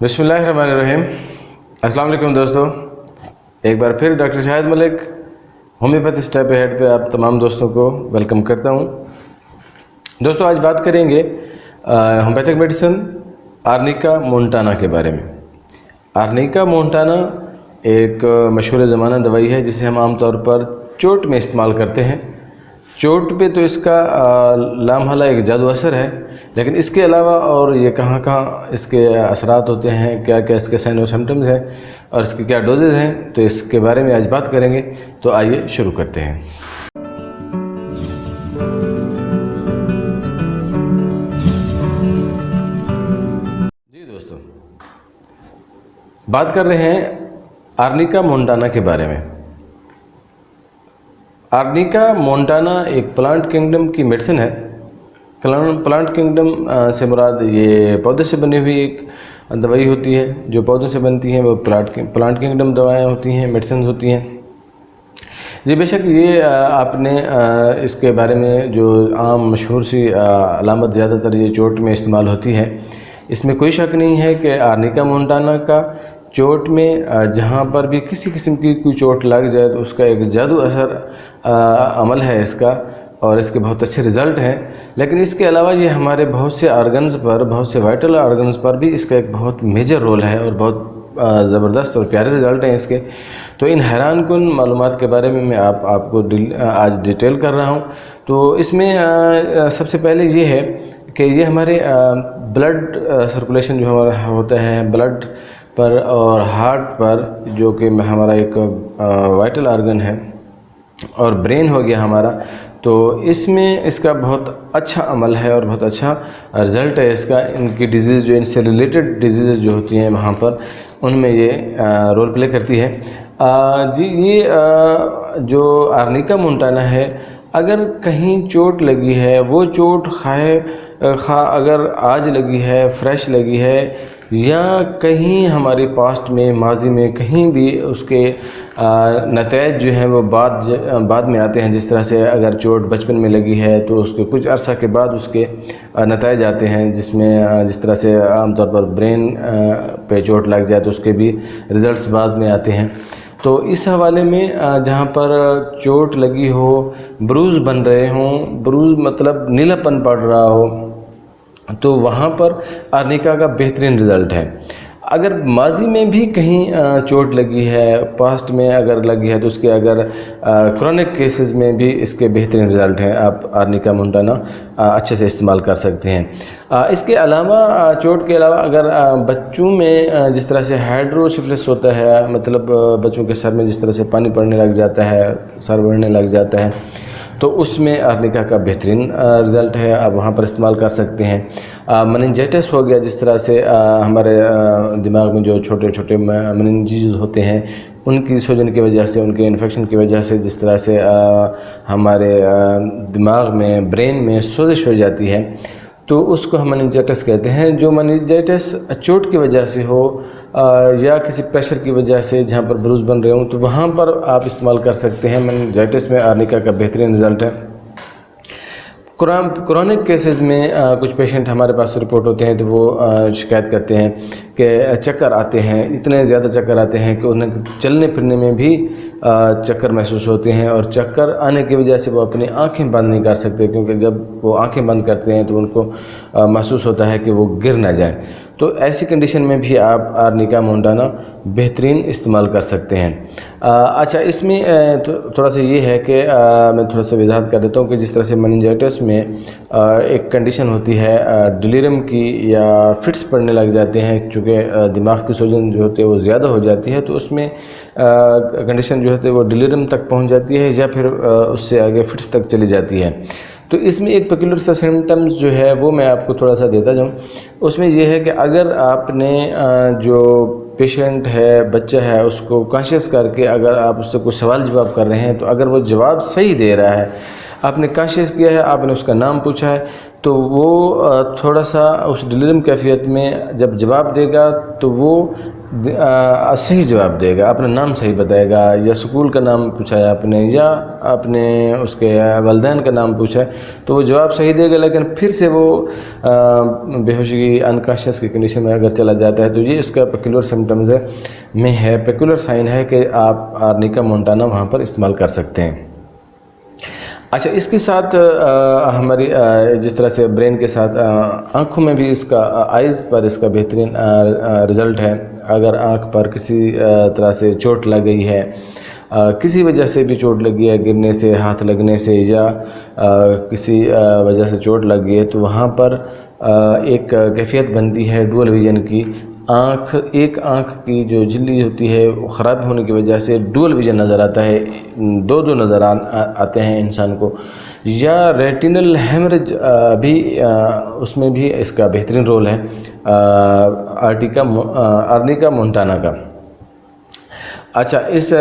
بسم اللہ الرحمن الرحیم۔ السلام علیکم دوستو، ایک بار پھر ڈاکٹر شاہد ملک ہومیوپیتھی اسٹیپ ہیڈ پہ آپ تمام دوستوں کو ویلکم کرتا ہوں۔ دوستو آج بات کریں گے ہومیوپیتھک میڈیسن آرنیکا مونٹانا کے بارے میں۔ آرنیکا مونٹانا ایک مشہور زمانہ دوائی ہے جسے ہم عام طور پر چوٹ میں استعمال کرتے ہیں۔ چوٹ پہ تو اس کا لامحالہ ایک جادو اثر ہے، لیکن اس کے علاوہ اور یہ کہاں اس کے اثرات ہوتے ہیں، کیا کیا اس کے سائن و سمپٹمز ہیں اور اس کے کیا ڈوزز ہیں، تو اس کے بارے میں آج بات کریں گے۔ تو آئیے شروع کرتے ہیں۔ جی دوستو، بات کر رہے ہیں آرنیکا مونٹانا کے بارے میں۔ آرنیکا مونٹانا ایک پلانٹ کنگڈم کی میڈیسن ہے۔ پلانٹ کنگڈم سے مراد یہ پودے سے بنی ہوئی ایک دوائی ہوتی ہے، جو پودوں سے بنتی ہیں وہ پلانٹ کنگڈم دوائیں ہوتی ہیں، میڈیسنز ہوتی ہیں۔ جی بے شک یہ آپ نے اس کے بارے میں جو عام مشہور سی علامت زیادہ تر یہ چوٹ میں استعمال ہوتی ہے، اس میں کوئی شک نہیں ہے کہ آرنیکا مونٹانا کا چوٹ میں جہاں پر بھی کسی قسم کی کوئی چوٹ لگ جائے تو اس کا ایک جادو اثر عمل ہے اس کا، اور اس کے بہت اچھے رزلٹ ہیں۔ لیکن اس کے علاوہ یہ ہمارے بہت سے آرگنز پر، بہت سے وائٹل آرگنز پر بھی اس کا ایک بہت میجر رول ہے اور بہت زبردست اور پیارے رزلٹ ہیں اس کے۔ تو ان حیران کن معلومات کے بارے میں آپ کو آج ڈیٹیل کر رہا ہوں۔ تو اس میں سب سے پہلے یہ ہے کہ یہ ہمارے بلڈ سرکولیشن جو ہمارا ہوتا ہے بلڈ پر اور ہارٹ پر، جو کہ ہمارا ایک وائٹل آرگن ہے، اور برین ہو گیا ہمارا، تو اس میں اس کا بہت اچھا عمل ہے اور بہت اچھا رزلٹ ہے اس کا۔ ان کی ڈیزیز جو ان سے ریلیٹڈ ڈیزیز جو ہوتی ہیں وہاں پر، ان میں یہ رول پلے کرتی ہے۔ جی یہ جو آرنیکا مونٹانا ہے، اگر کہیں چوٹ لگی ہے، وہ چوٹ خواہ اگر آج لگی ہے، فریش لگی ہے، یا کہیں ہمارے پاسٹ میں، ماضی میں کہیں بھی اس کے نتائج جو ہیں وہ بعد میں آتے ہیں۔ جس طرح سے اگر چوٹ بچپن میں لگی ہے تو اس کے کچھ عرصہ کے بعد اس کے نتائج آتے ہیں، جس طرح سے عام طور پر برین پہ چوٹ لگ جائے تو اس کے بھی رزلٹس بعد میں آتے ہیں۔ تو اس حوالے میں جہاں پر چوٹ لگی ہو، بروز بن رہے ہوں، بروز مطلب نیلا پن پڑ رہا ہو، تو وہاں پر آرنیکا کا بہترین رزلٹ ہے۔ اگر ماضی میں بھی کہیں چوٹ لگی ہے، پاسٹ میں اگر لگی ہے، تو اس کے اگر کرونک کیسز میں بھی اس کے بہترین رزلٹ ہیں۔ آپ آرنیکا مونٹانا اچھے سے استعمال کر سکتے ہیں۔ اس کے علاوہ چوٹ کے علاوہ اگر بچوں میں جس طرح سے ہائیڈروسیفلس ہوتا ہے، مطلب بچوں کے سر میں جس طرح سے پانی پڑنے لگ جاتا ہے، سر بڑھنے لگ جاتا ہے، تو اس میں آرنیکا کا بہترین رزلٹ ہے، آپ وہاں پر استعمال کر سکتے ہیں۔ مننجائٹس ہو گیا، جس طرح سے ہمارے دماغ میں جو چھوٹے چھوٹے مننجز ہوتے ہیں، ان کی سوجن کی وجہ سے، ان کے انفیکشن کی وجہ سے جس طرح سے ہمارے دماغ میں، برین میں سوزش ہو جاتی ہے، تو اس کو ہم مننجائٹس کہتے ہیں۔ جو مننجائٹس چوٹ کی وجہ سے ہو یا کسی پریشر کی وجہ سے جہاں پر بروز بن رہے ہوں، تو وہاں پر آپ استعمال کر سکتے ہیں۔ مننجائٹس میں آرنیکا کا بہترین رزلٹ ہے۔ کرونک کیسز میں کچھ پیشنٹ ہمارے پاس رپورٹ ہوتے ہیں تو وہ شکایت کرتے ہیں کہ چکر آتے ہیں، اتنے زیادہ چکر آتے ہیں کہ انہیں چلنے پھرنے میں بھی چکر محسوس ہوتے ہیں، اور چکر آنے کی وجہ سے وہ اپنی آنکھیں بند نہیں کر سکتے، کیونکہ جب وہ آنکھیں بند کرتے ہیں تو ان کو محسوس ہوتا ہے کہ وہ گر نہ جائیں۔ تو ایسی کنڈیشن میں بھی آپ آرنیکا مونٹانا بہترین استعمال کر سکتے ہیں۔ اچھا، اس میں تھوڑا سا یہ ہے کہ میں تھوڑا سا وضاحت کر دیتا ہوں کہ جس طرح سے مننجائٹس میں ایک کنڈیشن ہوتی ہے ڈیلیرم کی، یا فٹس پڑنے لگ جاتے ہیں، چونکہ دماغ کی سوجن جو ہوتی ہے وہ زیادہ ہو جاتی ہے، تو اس میں کنڈیشن جو ہوتی ہے وہ ڈیلیرم تک پہنچ جاتی ہے، یا پھر اس سے آگے فٹس تک چلی جاتی ہے۔ تو اس میں ایک پرٹیکولر سا سمپٹمز جو ہے وہ میں آپ کو تھوڑا سا دیتا جاؤں۔ اس میں یہ ہے کہ اگر آپ نے جو پیشنٹ ہے، بچہ ہے، اس کو کانشیس کر کے اگر آپ اس سے کوئی سوال جواب کر رہے ہیں، تو اگر وہ جواب صحیح دے رہا ہے، آپ نے کانشیس کیا ہے، آپ نے اس کا نام پوچھا ہے، تو وہ تھوڑا سا اس ڈیلیرم کیفیت میں جب جواب دے گا تو وہ صحیح جواب دے گا، اپنا نام صحیح بتائے گا، یا اسکول کا نام پوچھا ہے آپ نے یا اپنے اس کے والدین کا نام پوچھا ہے تو وہ جواب صحیح دے گا، لیکن پھر سے وہ بے ہوشی کی انکانشیس کی کنڈیشن میں اگر چلا جاتا ہے تو یہ اس کا پیکولر سمٹمز میں ہے، پیکولر سائن ہے کہ آپ آرنیکا مونٹانا وہاں پر استعمال کر سکتے ہیں۔ اچھا، اس کے ساتھ ہماری جس طرح سے برین کے ساتھ آنکھوں میں بھی اس کا آئیز پر اس کا بہترین رزلٹ ہے۔ اگر آنکھ پر کسی طرح سے چوٹ لگ گئی ہے، کسی وجہ سے بھی چوٹ لگی ہے، گرنے سے، ہاتھ لگنے سے یا کسی وجہ سے چوٹ لگ گئی ہے تو وہاں پر ایک کیفیت بنتی ہے ڈوئل ویژن کی۔ ایک آنکھ کی جو جھلی ہوتی ہے وہ خراب ہونے کی وجہ سے ڈوئل ویژن نظر آتا ہے، دو نظر آتے ہیں انسان کو، یا ریٹینل ہیمریج بھی اس میں بھی اس کا بہترین رول ہے آرنیکا مونٹانا کا۔ اچھا، اس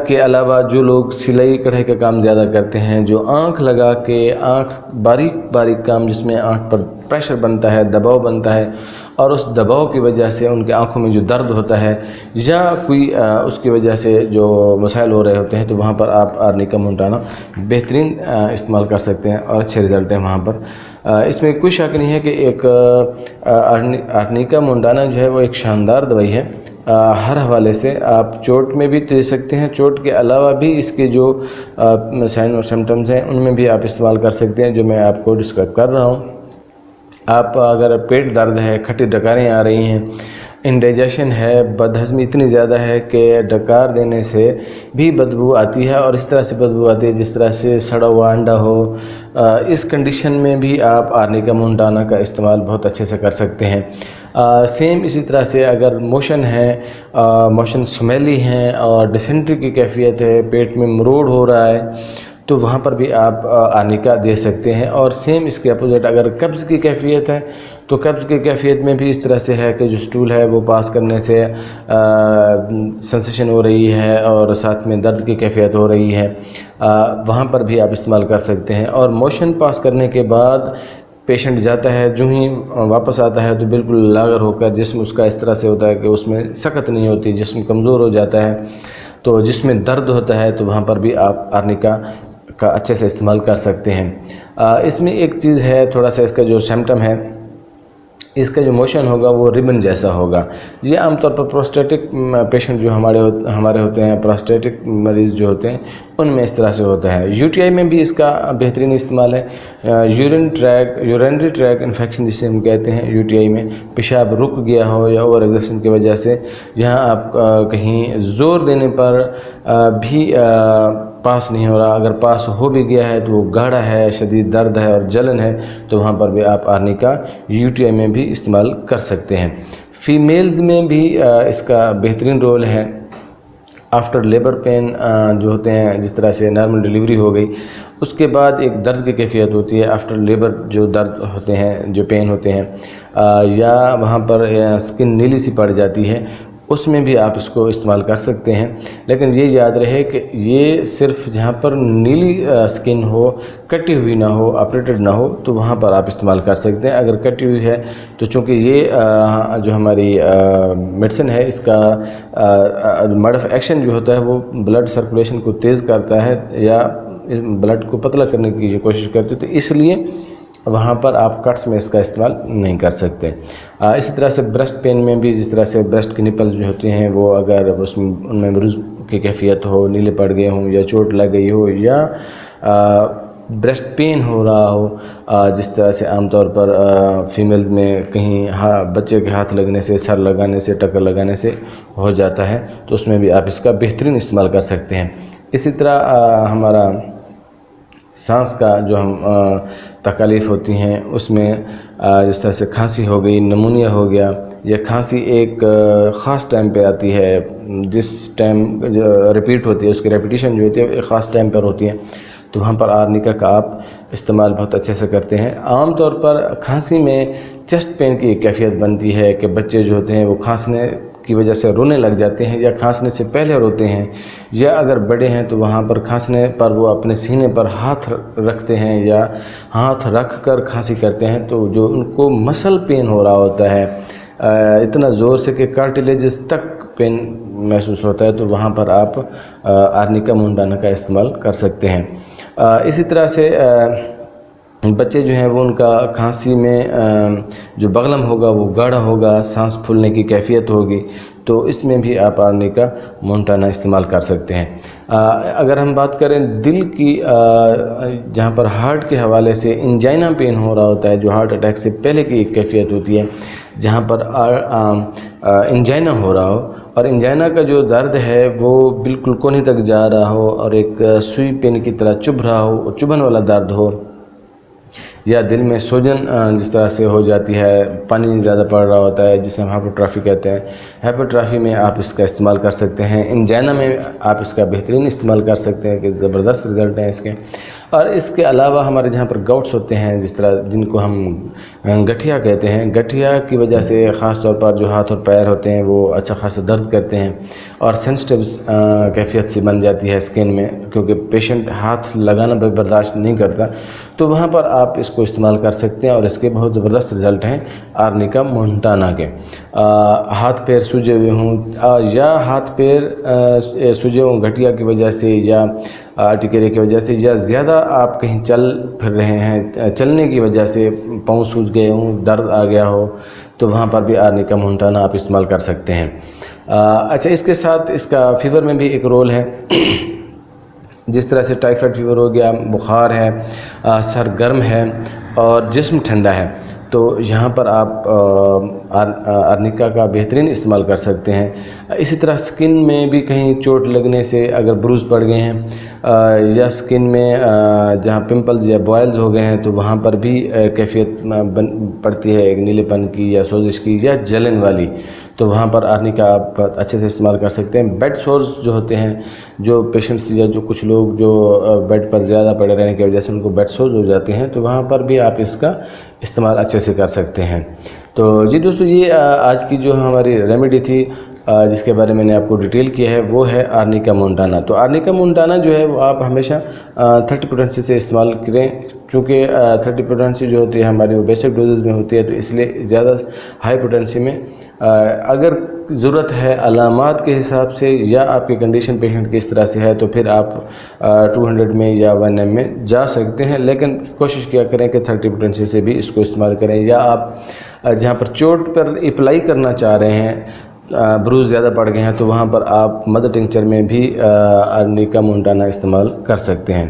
کے علاوہ جو لوگ سلائی کڑھائی کا کام زیادہ کرتے ہیں، جو آنکھ لگا کے باریک کام جس میں آنکھ پر پریشر بنتا ہے، دباؤ بنتا ہے، اور اس دباؤ کی وجہ سے ان کے آنکھوں میں جو درد ہوتا ہے یا کوئی اس کی وجہ سے جو مسائل ہو رہے ہوتے ہیں تو وہاں پر آپ آرنیکا مونٹانا بہترین استعمال کر سکتے ہیں اور اچھے رزلٹ ہیں وہاں پر۔ اس میں کوئی شک نہیں ہے کہ ایک آرنیکا مونٹانا جو ہے وہ ایک شاندار دوائی ہے۔ ہر حوالے سے آپ چوٹ میں بھی دے سکتے ہیں، چوٹ کے علاوہ بھی اس کے جو سائن اور سمٹمز ہیں ان میں بھی آپ استعمال کر سکتے ہیں جو میں آپ کو ڈسکرائب کر رہا ہوں۔ آپ اگر پیٹ درد ہے، کھٹی ڈکاریں آ رہی ہیں، انڈائجیشن ہے، بد ہضمی اتنی زیادہ ہے کہ ڈکار دینے سے بھی بدبو آتی ہے، اور اس طرح سے بدبو آتی ہے جس طرح سے سڑا ہوا انڈا ہو، اس کنڈیشن میں بھی آپ آرنیکا مونٹانا کا استعمال بہت اچھے سے کر سکتے ہیں۔ سیم اسی طرح سے اگر موشن ہے، موشن سمیلی ہیں اور ڈیسنٹری کی کیفیت ہے، پیٹ میں مروڑ ہو رہا ہے تو وہاں پر بھی آپ آرنیکا دے سکتے ہیں۔ اور سیم اس کے اپوزٹ اگر قبض کی کیفیت ہے تو قبض کی کیفیت میں بھی اس طرح سے ہے کہ جو سٹول ہے وہ پاس کرنے سے سنسیشن ہو رہی ہے اور ساتھ میں درد کی کیفیت ہو رہی ہے، وہاں پر بھی آپ استعمال کر سکتے ہیں۔ اور موشن پاس کرنے کے بعد پیشنٹ جاتا ہے، جو ہی واپس آتا ہے تو بالکل لاغر ہو کر جسم اس کا اس طرح سے ہوتا ہے کہ اس میں سکت نہیں ہوتی، جسم کمزور ہو جاتا ہے، تو جس میں درد ہوتا ہے تو وہاں پر بھی آپ آرنیکا کا اچھے سے استعمال کر سکتے ہیں۔ اس میں ایک چیز ہے، تھوڑا سا اس کا جو سمٹم ہے، اس کا جو موشن ہوگا وہ ریبن جیسا ہوگا۔ یہ عام طور پر پروسٹیٹک پیشنٹ جو ہمارے ہوتے ہیں، پروسٹیٹک مریض جو ہوتے ہیں ان میں اس طرح سے ہوتا ہے۔ یو ٹی آئی میں بھی اس کا بہترین استعمال ہے۔ یورینری ٹریک انفیکشن جسے ہم کہتے ہیں، یو ٹی آئی میں پیشاب رک گیا ہو یا اوور ایگزرشن کی وجہ سے، جہاں آپ کہیں زور دینے پر بھی پاس نہیں ہو رہا، اگر پاس ہو بھی گیا ہے تو وہ گاڑھا ہے، شدید درد ہے اور جلن ہے، تو وہاں پر بھی آپ آرنیکا یو ٹی آئی میں بھی استعمال کر سکتے ہیں۔ فیمیلز میں بھی اس کا بہترین رول ہے۔ آفٹر لیبر پین جو ہوتے ہیں، جس طرح سے نارمل ڈیلیوری ہو گئی اس کے بعد ایک درد کی کیفیت ہوتی ہے، آفٹر لیبر جو درد ہوتے ہیں، جو پین ہوتے ہیں، یا وہاں پر سکن نیلی سی پڑ جاتی ہے، اس میں بھی آپ اس کو استعمال کر سکتے ہیں۔ لیکن یہ یاد رہے کہ یہ صرف جہاں پر نیلی سکن ہو، کٹی ہوئی نہ ہو، آپریٹڈ نہ ہو، تو وہاں پر آپ استعمال کر سکتے ہیں۔ اگر کٹی ہوئی ہے تو چونکہ یہ جو ہماری میڈیسن ہے، اس کا موڈ آف ایکشن جو ہوتا ہے وہ بلڈ سرکولیشن کو تیز کرتا ہے یا بلڈ کو پتلا کرنے کی جو کوشش کرتے، تو اس لیے وہاں پر آپ کٹس میں اس کا استعمال نہیں کر سکتے۔ اسی طرح سے بریسٹ پین میں بھی، جس طرح سے بریسٹ کی نپل جو ہوتے ہیں وہ اگر ان میں مروز کی کیفیت ہو، نیلے پڑ گئے ہوں یا چوٹ لگ گئی ہو یا بریسٹ پین ہو رہا ہو، جس طرح سے عام طور پر فیمیلز میں کہیں بچے کے ہاتھ لگنے سے، سر لگانے سے، ٹکر لگانے سے ہو جاتا ہے، تو اس میں بھی آپ اس کا بہترین استعمال کر سکتے ہیں۔ اسی طرح ہمارا سانس کا جو ہم تکالیف ہوتی ہیں اس میں جس طرح سے کھانسی ہو گئی، نمونیا ہو گیا، یا کھانسی ایک خاص ٹائم پہ آتی ہے، جس ٹائم ریپیٹ ہوتی ہے، اس کی ریپیٹیشن جو ہوتی ہے ایک خاص ٹائم پر ہوتی ہے، تو وہاں پر آرنیکا کا آپ استعمال بہت اچھے سے کرتے ہیں۔ عام طور پر کھانسی میں چیسٹ پین کی ایک کیفیت بنتی ہے کہ بچے جو ہوتے ہیں وہ کھانسنے کی وجہ سے رونے لگ جاتے ہیں، یا کھانسنے سے پہلے روتے ہیں، یا اگر بڑے ہیں تو وہاں پر کھانسنے پر وہ اپنے سینے پر ہاتھ رکھتے ہیں یا ہاتھ رکھ کر کھانسی کرتے ہیں، تو جو ان کو مسل پین ہو رہا ہوتا ہے اتنا زور سے کہ کارٹیلیجز تک پین محسوس ہوتا ہے تو وہاں پر آپ آرنیکا مونٹانا کا استعمال کر سکتے ہیں۔ اسی طرح سے بچے جو ہیں وہ ان کا کھانسی میں جو بغلم ہوگا وہ گاڑھا ہوگا، سانس پھولنے کی کیفیت ہوگی، تو اس میں بھی آپ آرنیکا مونٹانا استعمال کر سکتے ہیں۔ اگر ہم بات کریں دل کی، جہاں پر ہارٹ کے حوالے سے انجائنا پین ہو رہا ہوتا ہے، جو ہارٹ اٹیک سے پہلے کی ایک کیفیت ہوتی ہے، جہاں پر انجائنا ہو رہا ہو اور انجائنا کا جو درد ہے وہ بالکل کونے تک جا رہا ہو اور ایک سوئی پین کی طرح چبھ رہا ہو، چبھن والا درد ہو، یا دل میں سوجن جس طرح سے ہو جاتی ہے، پانی زیادہ پڑ رہا ہوتا ہے جسے ہم ہائپرٹرافی کہتے ہیں، ہائپرٹرافی میں آپ اس کا استعمال کر سکتے ہیں۔ انجائنا میں آپ اس کا بہترین استعمال کر سکتے ہیں کہ زبردست رزلٹ ہیں اس کے۔ اور اس کے علاوہ ہمارے جہاں پر گاؤٹس ہوتے ہیں، جس طرح جن کو ہم گٹھیا کہتے ہیں، گٹھیا کی وجہ سے خاص طور پر جو ہاتھ اور پیر ہوتے ہیں وہ اچھا خاصا درد کرتے ہیں اور سینسٹیو کیفیت سے بن جاتی ہے اسکن میں، کیونکہ پیشنٹ ہاتھ لگانا برداشت نہیں کرتا، تو وہاں پر آپ اس کو استعمال کر سکتے ہیں اور اس کے بہت زبردست رزلٹ ہیں آرنیکا مونٹانا کے۔ ہاتھ پیر سوجے ہوئے ہوں یا ہاتھ پیر سوجے ہوں گٹھیا کی وجہ سے یا ٹکیرے کی وجہ سے، یا زیادہ آپ کہیں چل پھر رہے ہیں، چلنے کی وجہ سے پاؤں سوج گئے ہوں، درد آ گیا ہو، تو وہاں پر بھی آرنیکا مونٹانا آپ استعمال کر سکتے ہیں۔ اچھا، اس کے ساتھ اس کا فیور میں بھی ایک رول ہے، جس طرح سے ٹائیفائڈ فیور ہو گیا، بخار ہے، سر گرم ہے اور جسم ٹھنڈا ہے، تو یہاں پر آپ آرنیکا کا بہترین استعمال کر سکتے ہیں۔ اسی طرح سکن میں بھی کہیں چوٹ لگنے سے اگر بروز پڑ گئے ہیں یا سکن میں جہاں پمپلز یا بوائلز ہو گئے ہیں، تو وہاں پر بھی کیفیت پڑتی ہے ایک نیلے پن کی یا سوزش کی یا جلن والی، تو وہاں پر آرنیکا آپ اچھے سے استعمال کر سکتے ہیں۔ بیڈ سورز جو ہوتے ہیں، جو پیشنٹس یا جو کچھ لوگ جو بیڈ پر زیادہ پڑے رہنے کی وجہ سے ان کو بیڈ سورز ہو جاتے ہیں، تو وہاں پر بھی آپ اس کا استعمال اچھے سے کر سکتے ہیں۔ تو جی دوستو، یہ آج کی جو ہماری ریمیڈی تھی جس کے بارے میں نے آپ کو ڈیٹیل کیا ہے، وہ ہے آرنیکا مونٹانا۔ تو آرنیکا مونٹانا جو ہے وہ آپ ہمیشہ 30 پوٹینسی سے استعمال کریں، چونکہ 30 پوٹینسی جو ہوتی ہے ہماری وہ بیسک ڈوزز میں ہوتی ہے، تو اس لیے زیادہ ہائی پوٹینسی میں اگر ضرورت ہے علامات کے حساب سے یا آپ کی کنڈیشن پیشنٹ کی اس طرح سے ہے، تو پھر آپ 200 میں یا 1 ml میں جا سکتے ہیں، لیکن کوشش کیا کریں کہ 30 پوٹینسی سے بھی اس کو استعمال کریں۔ یا آپ جہاں پر چوٹ پر اپلائی کرنا چاہ رہے ہیں، بروز زیادہ پڑ گئے ہیں، تو وہاں پر آپ مدر ٹنکچر میں بھی آرنیکا مونٹانا استعمال کر سکتے ہیں۔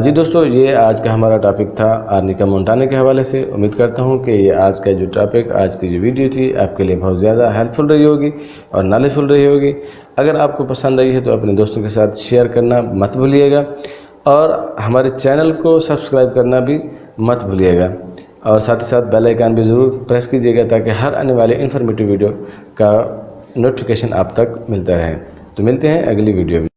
جی دوستو، یہ آج کا ہمارا ٹاپک تھا آرنیکا مونٹانا کے حوالے سے۔ امید کرتا ہوں کہ یہ آج کا جو ٹاپک، آج کی جو ویڈیو تھی، آپ کے لیے بہت زیادہ ہیلپ فل رہی ہوگی اور نالج فل رہی ہوگی۔ اگر آپ کو پسند آئی ہے تو اپنے دوستوں کے ساتھ شیئر کرنا مت بھولیے گا اور ہمارے چینل کو سبسکرائب کرنا بھی مت بھولیے گا، اور ساتھ ہی ساتھ بیل آئیکن بھی ضرور پریس کیجیے گا تاکہ ہر آنے والے انفارمیٹیو ویڈیو کا نوٹیفیکیشن آپ تک ملتا رہے۔ تو ملتے ہیں اگلی ویڈیو میں۔